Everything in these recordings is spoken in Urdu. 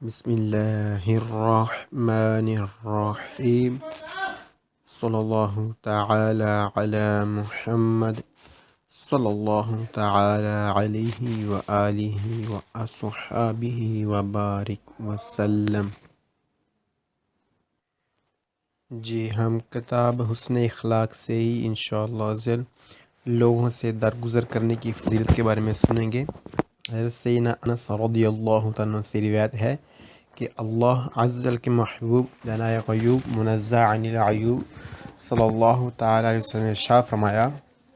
بسم اللہ الرحمن الرحیم صلی اللہ تعالی علی محمد صلی اللہ تعالی علیہ وآلہ وأصحابہ وبارک وسلم۔ جی ہم کتاب حسن اخلاق سے ہی انشاءاللہ عزیز لوگوں سے درگزر کرنے کی فضیلت کے بارے میں سنیں گے۔ حضرت سیدنا انس رضی اللہ تعالیٰ عنہ سے روایت ہے کہ اللہ عز و جل کے محبوب جناب غیوب منزہ عن العیوب صلی اللہ تعالیٰ علیہ وسلم نے ارشاد فرمایا،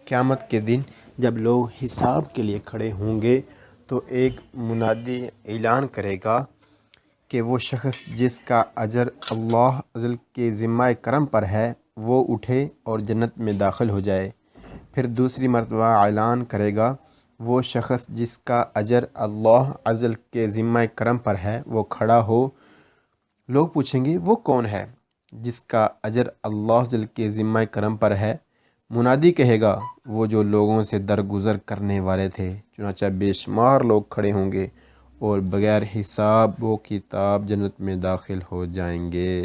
قیامت کے دن جب لوگ حساب کے لیے کھڑے ہوں گے تو ایک منادی اعلان کرے گا کہ وہ شخص جس کا اجر اللہ عز و جل کے ذمہ کرم پر ہے وہ اٹھے اور جنت میں داخل ہو جائے۔ پھر دوسری مرتبہ اعلان کرے گا، وہ شخص جس کا اجر اللہ عز و جل کے ذمہ کرم پر ہے وہ کھڑا ہو۔ لوگ پوچھیں گے وہ کون ہے جس کا اجر اللہ عز و جل کے ذمہ کرم پر ہے؟ منادی کہے گا، وہ جو لوگوں سے درگزر کرنے والے تھے، چنانچہ بے شمار لوگ کھڑے ہوں گے اور بغیر حساب و کتاب جنت میں داخل ہو جائیں گے۔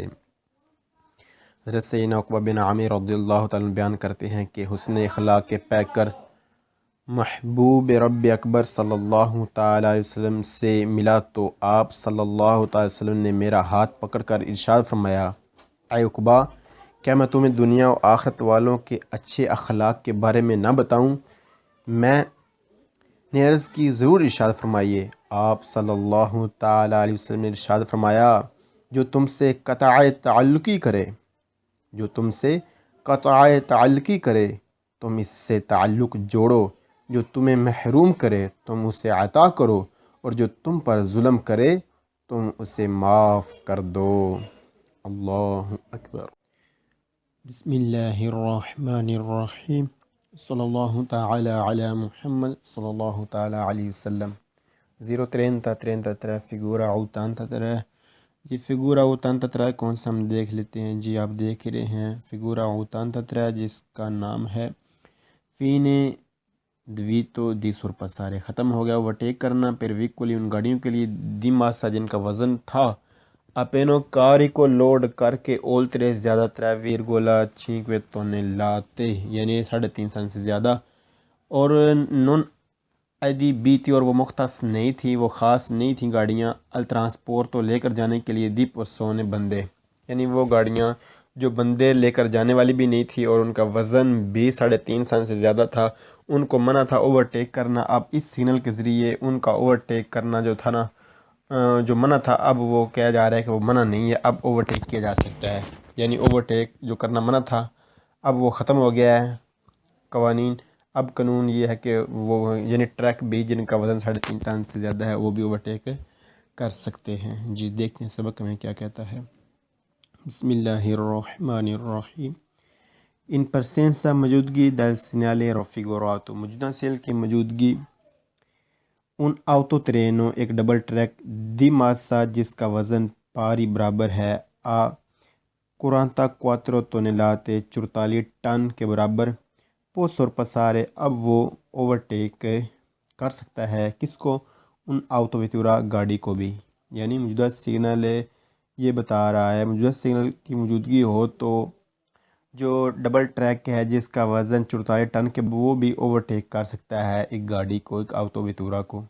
حضرت سیدنا عقبہ بن عامر رضی اللہ تعالیٰ بیان کرتے ہیں کہ حسن اخلاق کے پیکر محبوب رب اکبر صلی اللہ تعالیٰ علیہ وسلم سے ملا تو آپ صلی اللہ تعالیٰ علیہ وسلم نے میرا ہاتھ پکڑ کر ارشاد فرمایا، اے عقبہ، کیا میں تمہیں دنیا و آخرت والوں کے اچھے اخلاق کے بارے میں نہ بتاؤں؟ میں نے عرض کی، ضرور ارشاد فرمائیے۔ آپ صلی اللہ تعالیٰ علیہ وسلم نے ارشاد فرمایا، جو تم سے قطع تعلقی کرے، جو تم سے قطع تعلقی کرے تم اس سے تعلق جوڑو، جو تمہیں محروم کرے تم اسے عطا کرو، اور جو تم پر ظلم کرے تم اسے معاف کر دو۔ اللہ اکبر۔ بسم اللہ الرحمن الرحیم صلی اللہ تعالی علی محمد صلی اللہ تعالی علیہ وسلم۔ 03033 فigura 83۔ جی فگورا 83 کون سا ہم دیکھ لیتے ہیں۔ جی آپ دیکھ رہے ہیں فگورا 83 جس کا نام ہے فینے دویتو دی سرپسارے، ختم ہو گیا اوورٹیک کرنا per ویکولی ان گاڑیوں کے لیے دی ماسا جن کا وزن تھا اپینو کاری کو لوڈ کر کے اولترے زیادہ 3,5 تونے لاتے، یعنی 3.5 سے زیادہ، اور نون ایدی بی تھی اور وہ مختص نہیں تھی، وہ خاص نہیں تھیں گاڑیاں، الٹرانسپورٹ تو لے کر جانے کے لیے دی پرسونے بندے، یعنی وہ گاڑیاں جو بندے لے کر جانے والی بھی نہیں تھی اور ان کا وزن بھی 3.5 سے زیادہ تھا، ان کو منع تھا اوورٹیک کرنا۔ اب اس سگنل کے ذریعے ان کا اوورٹیک کرنا جو تھا نا، جو منع تھا، اب وہ کہا جا رہا ہے کہ وہ منع نہیں ہے، اب اوورٹیک کیا جا سکتا ہے، یعنی اوورٹیک جو کرنا منع تھا اب وہ ختم ہو گیا ہے قوانین۔ اب قانون یہ ہے کہ وہ یعنی ٹرک بھی جن کا وزن 3.5 ٹن سے زیادہ ہے وہ بھی اوورٹیک کر سکتے ہیں۔ جی دیکھتے ہیں سبق میں کیا کہتا ہے۔ بسم اللہ الرحمن الرحیم۔ ان پرسینسا موجودگی دل سینیالے رفیگوراتو، موجودہ سیل کی موجودگی ان آوتو ترینوں ایک ڈبل ٹریک دی ماسا جس کا وزن پاری برابر ہے آ 44 تونیلاتے 44 ٹن کے برابر پو سورپسارے، اب وہ اوورٹیک کر سکتا ہے کس کو؟ ان آوتو ویتورا گاڑی کو بھی، یعنی موجودہ سگنل یہ بتا رہا ہے موجودہ سگنل کی موجودگی ہو تو جو ڈبل ٹریک ہے جس کا وزن 44 ٹن کے وہ بھی اوورٹیک کر سکتا ہے ایک گاڑی کو، ایک آوتو ویتورا کو۔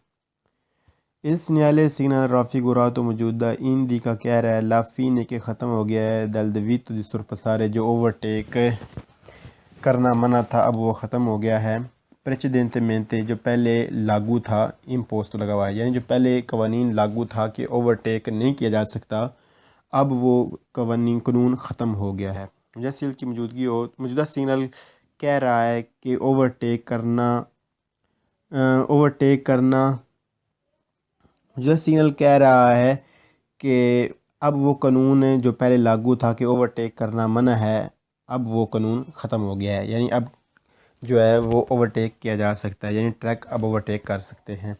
اس سینیالے سگنل رافی گورا تو موجودہ ان دی کا کہہ رہا ہے لا فینے کے ختم ہو گیا ہے دل دویتو دی سرپسارے، جو اوورٹیک کرنا منع تھا اب وہ ختم ہو گیا ہے۔ پریچیدنتے مینتے، جو پہلے لاگو تھا، امپوسٹ لگا ہوا ہے، یعنی جو پہلے قوانین لاگو تھا کہ اوورٹیک نہیں کیا جا سکتا، اب وہ قانون ختم ہو گیا ہے۔ موجودہ سگنل کی موجودگی ہو، موجودہ سگنل کہہ رہا ہے کہ اوورٹیک کرنا موجودہ سگنل کہہ رہا ہے کہ اب وہ قانون جو پہلے لاگو تھا کہ اوورٹیک کرنا منع ہے، اب وہ قانون ختم ہو گیا ہے، یعنی اب جو ہے وہ اوورٹیک کیا جا سکتا ہے، یعنی ٹرک اب اوورٹیک کر سکتے ہیں۔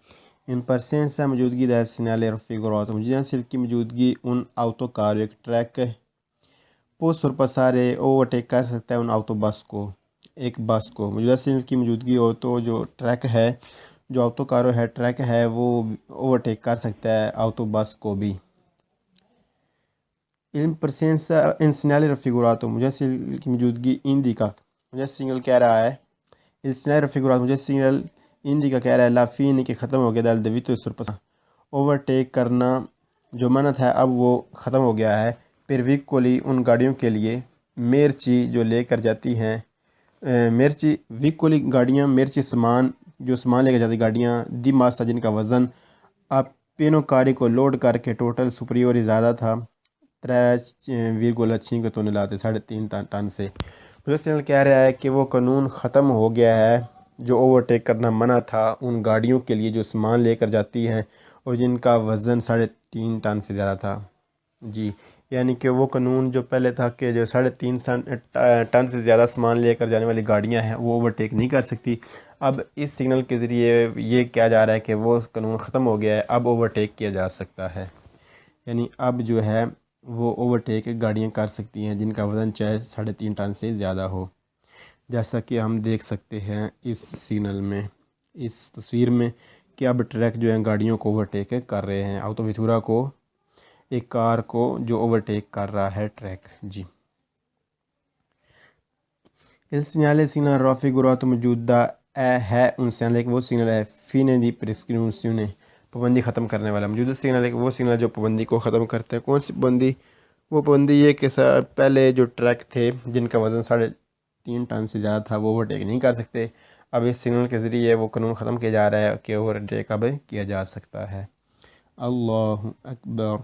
ان پرسینسا موجودگی دل سینیالے رفیگوراتو، موجودہ سیل کی موجودگی ان آوتو کارو ایک ٹرک پو سرپسارے اوورٹیک کر سکتا ہے ان آوتو بس کو، ایک بس کو۔ موجودہ سیل کی موجودگی ہو تو جو ٹرک ہے، جو آوتو کارو ہے ٹرک ہے، وہ اوورٹیک کر سکتا ہے آوتو بس کو بھی، علم presenza in segnale raffigurato مجھے سگنل کی موجودگی indica مجھے سگنل کہہ رہا ہے il segnale raffigurato مجھے سگنل indica کہہ رہا ہے la fine کہ ختم ہو گیا dal debito sorpassa اوورٹیک کرنا جو منع تھا اب وہ ختم ہو گیا ہے per vicoli ان گاڑیوں کے لیے merci جو لے کر جاتی ہیں merci vicoli گاڑیاں merci سامان جو سامان لے کر جاتی گاڑیاں دی ماسا جن کا وزن آپ پینو کاری کو لوڈ کر کے ٹوٹل سپریوری زیادہ تھا 3,5 ٹن 3.5 ٹن سے پروفیسر کہہ رہا ہے کہ وہ قانون ختم ہو گیا ہے جو اوورٹیک کرنا منع تھا ان گاڑیوں کے لیے جو سامان لے کر جاتی ہیں اور جن کا وزن 3.5 ٹن سے زیادہ تھا جی یعنی کہ وہ قانون جو پہلے تھا کہ جو 3.5 ٹن سے زیادہ سامان لے کر جانے والی گاڑیاں ہیں وہ اوورٹیک نہیں کر سکتی اب اس سگنل کے ذریعے یہ کیا جا رہا ہے کہ وہ قانون ختم ہو گیا ہے اب اوورٹیک کیا جا سکتا ہے یعنی اب جو ہے وہ اوورٹیک گاڑیاں کر سکتی ہیں جن کا وزن 3.5 ٹن سے زیادہ ہو جیسا کہ ہم دیکھ سکتے ہیں اس سگنل میں اس تصویر میں کہ اب ٹرک جو ہیں گاڑیوں کو اوورٹیک کر رہے ہیں آؤٹو ویتورا کو ایک کار کو جو اوورٹیک کر رہا ہے ٹرک جی il segnale signal raffigurato موجودہ ہے ان سگنل وہ سگنل ہے فینے دی پرسکریپشن پابندی ختم کرنے والا موجودہ سگنل ہے وہ سگنل جو پابندی کو ختم کرتے ہیں کون سی پابندی وہ پابندی یہ کہ پہلے جو ٹرک تھے جن کا وزن 3.5 ٹن سے زیادہ تھا وہ اوورٹیک نہیں کر سکتے اب اس سگنل کے ذریعے وہ قانون ختم کیا جا رہا ہے کہ اوورٹیک اب کیا جا سکتا ہے اللہ اکبر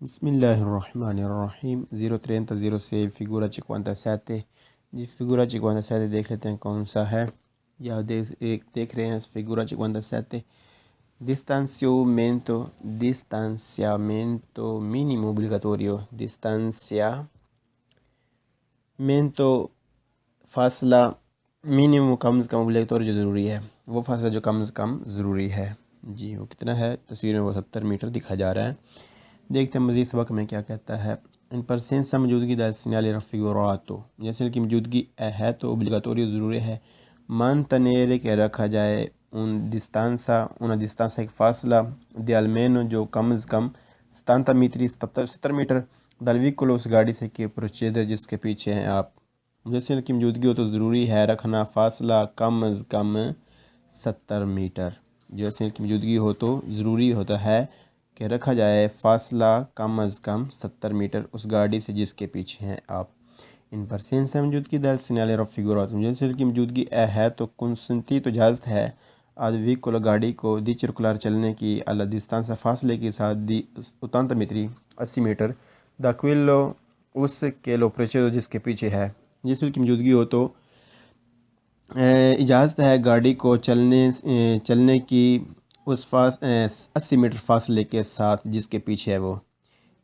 بسم اللہ الرحمن الرحیم 030 فigura 57 جی فگورا 57 دیکھ لیتے ہیں کون سا ہے یا دیکھ رہے ہیں فigura 57 distanziamento minimo obbligatorio distanziamento فاصلہ minimo کم از کم obligatorio جو ضروری ہے وہ فاصلہ جو کم از کم ضروری ہے جی وہ کتنا ہے تصویر میں وہ 70 میٹر دکھا جا رہا ہے دیکھتے ہیں مزید سبق میں کیا کہتا ہے ان پرسینسا موجودگی دال سینیال رفیگوراتو جیسے کہ موجودگی ہے تو اوبلیگاتوری ضروری ہے مانتنیرے کے رکھا جائے ان ڈسٹانسا ایک فاصلہ دی المینو جو کم از کم 70 میٹر دلوی کلو اس گاڑی سے کہ پروچیدر جس کے پیچھے ہیں آپ جیسے کہ موجودگی ہو تو ضروری ہے رکھنا فاصلہ کم از کم 70 میٹر جیسے کہ موجودگی ہو تو ضروری ہوتا ہے کہ رکھا جائے فاصلہ کم از کم 70 میٹر اس گاڑی سے جس کے پیچھے ہیں آپ ان پرسینسا موجودگی دال سینیال رفیگوراتو جیسے کہ موجودگی ہے تو کنسنتی تو اجازت ہے آدوی کو گاڑی کو دی چرکلار چلنے کی اللہ ڈسٹانسا فاصلے کے ساتھ دی 80 میٹری 80 میٹر دا کویلو اس کے لو پریچیدو جس کے پیچھے ہے جیسے کہ موجودگی ہو تو اجازت ہے گاڑی کو چلنے کی اس 80 میٹر فاصلے کے ساتھ جس کے پیچھے ہے وہ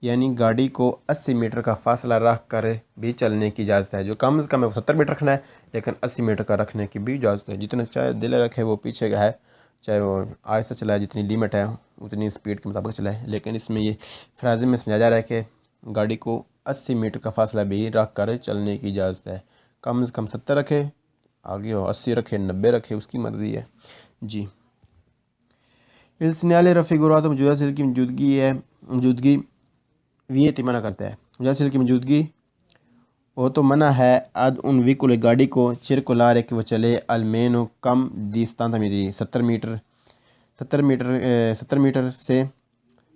یعنی گاڑی کو 80 میٹر کا فاصلہ رکھ کر بھی چلنے کی اجازت ہے جو کم از کم ہے وہ 70 میٹر رکھنا ہے لیکن 80 میٹر کا رکھنے کی بھی اجازت ہے جتنا چاہے دل رکھے وہ پیچھے کا ہے چاہے وہ آہستہ چلائے جتنی لیمٹ ہے اتنی اسپیڈ کے مطابق چلائے لیکن اس میں یہ فرازی میں سمجھا جا رہا ہے کہ گاڑی کو 80 میٹر کا فاصلہ بھی رکھ کر چلنے کی اجازت ہے کم از کم 70 رکھے آگے ہو 80 رکھے 90 رکھے اس کی مرضی ہے جی il segnale raffigurato موجودہ سیل کی موجودگی ویت منع کرتا ہے موجودہ سیل کی موجودگی وہ تو منع ہے اد ان ویکول گاڑی کو چرکولارے کہ وہ چلے المینو کم دیستانتا میری 70 میٹر سے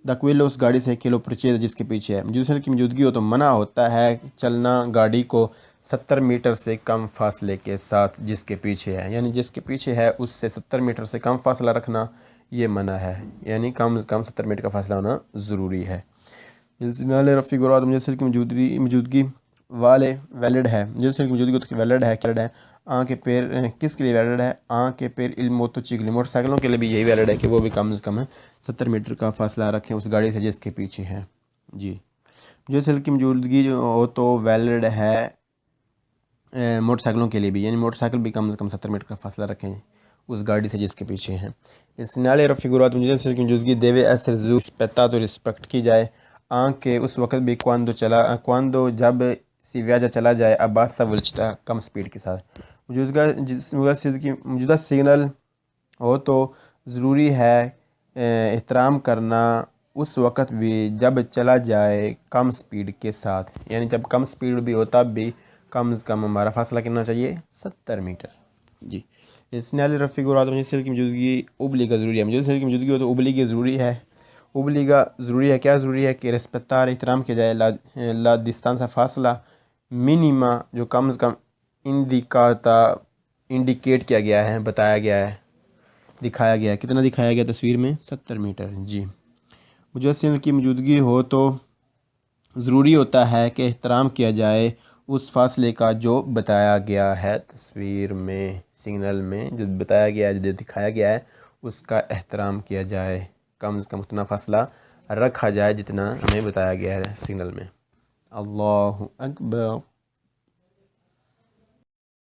دکویلو اس گاڑی سے کلو پرچیز جس کے پیچھے ہے موجودہ سیل کی موجودگی ہو تو منع ہوتا ہے چلنا گاڑی کو 70 میٹر سے کم فاصلے کے ساتھ جس کے پیچھے ہے یعنی جس کے پیچھے ہے اس سے 70 میٹر سے کم فاصلہ رکھنا یہ منع ہے یعنی کم از کم 70 میٹر کا فاصلہ ہونا ضروری ہے سگنال رفیگوراتو موجودہ کی موجودگی والے ویلڈ ہے موجودہ کی موجودگی تو ویلڈ ہے آنکھ کے پیر کس کے لیے ویلڈ ہے آنکھ کے پیر الموتوچیکل موٹر سائیکلوں کے لیے بھی یہی ویلڈ ہے کہ وہ بھی کم از کم 70 میٹر کا فاصلہ رکھیں اس گاڑی سے جس کے پیچھے ہے جی موجودہ کی موجودگی جو ہو تو ویلڈ ہے موٹر سائیکلوں کے لیے بھی یعنی موٹر سائیکل بھی کم از کم 70 میٹر کا فاصلہ رکھیں اس گاڑی سے جس کے پیچھے ہیں سگنال رفیگوراتو موجودہ کی موجودگی دیوے ایسر رسپیٹاتو رسپیکٹ کی جائے آنکھ کے اس وقت بھی کواندو جب سی ویاجا چلا جائے اباسا ولچتا کم سپیڈ کے ساتھ موجودہ سگنل ہو تو ضروری ہے احترام کرنا اس وقت بھی جب چلا جائے کم سپیڈ کے ساتھ، یعنی جب کم سپیڈ بھی ہو تب بھی کم از کم ہمارا فاصلہ کتنا چاہیے؟ 70 میٹر۔ جی اس نے علی رفیق اور آدم سیل کی موجودگی ابلی کا ضروری ہے، موجود سیل کی موجودگی ہو تو ابلی کی ضروری ہے، ابلی کا ضروری ہے، کیا ضروری ہے کہ رسپتار احترام کیا جائے، لا ڈسٹانس فاصلہ منیما جو کم از کم انڈیکیٹ کیا گیا ہے، بتایا گیا ہے، دکھایا گیا ہے، کتنا دکھایا گیا تصویر میں؟ 70 میٹر۔ جی مجسم کی موجودگی ہو تو ضروری ہوتا ہے کہ احترام کیا جائے اس فاصلے کا جو بتایا گیا ہے تصویر میں، سگنل میں جو بتایا گیا ہے، جو دکھایا گیا ہے، اس کا احترام کیا جائے، کم از کم اتنا فاصلہ رکھا جائے جتنا ہمیں بتایا گیا ہے سگنل میں۔ اللہ اکبر۔